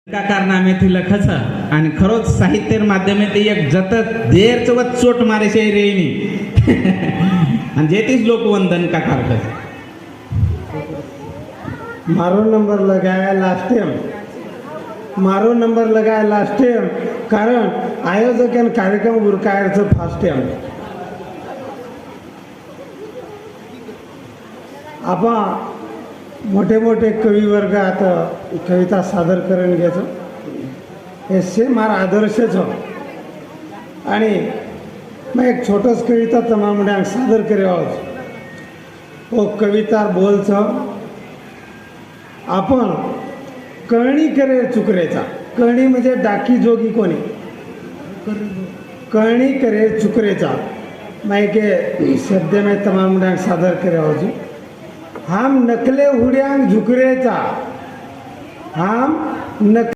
का कारनामे थी लखस आणि खरोच साहित्य माध्यमेથી એક જત દેર ચવત ચોટ મારે છે રેની અને જેથી જ લોકો વંદન का कारकस मारो नंबर लगाया लास्ट टाइम मारो नंबर लगाया लास्ट टाइम कारण आयोजक आणि कार्यक्रम उरकायचं फास्ट टाइम आपण मोठे मोठे कवी वर्ग आता कविता सादर करून घ्यायचो हे से मारा आदर्शच हो आणि मैं एक छोटस कविता तमाम सादर करे वो कविता बोलच आपण कळणी करे चुकरेचा कळणी म्हणजे डाकी जोगी कोणी कळणी करे चुकरेचा मैं के शब्द में तमाम सादर करे हम नकले हुड्यांग झुकरेचा हम नक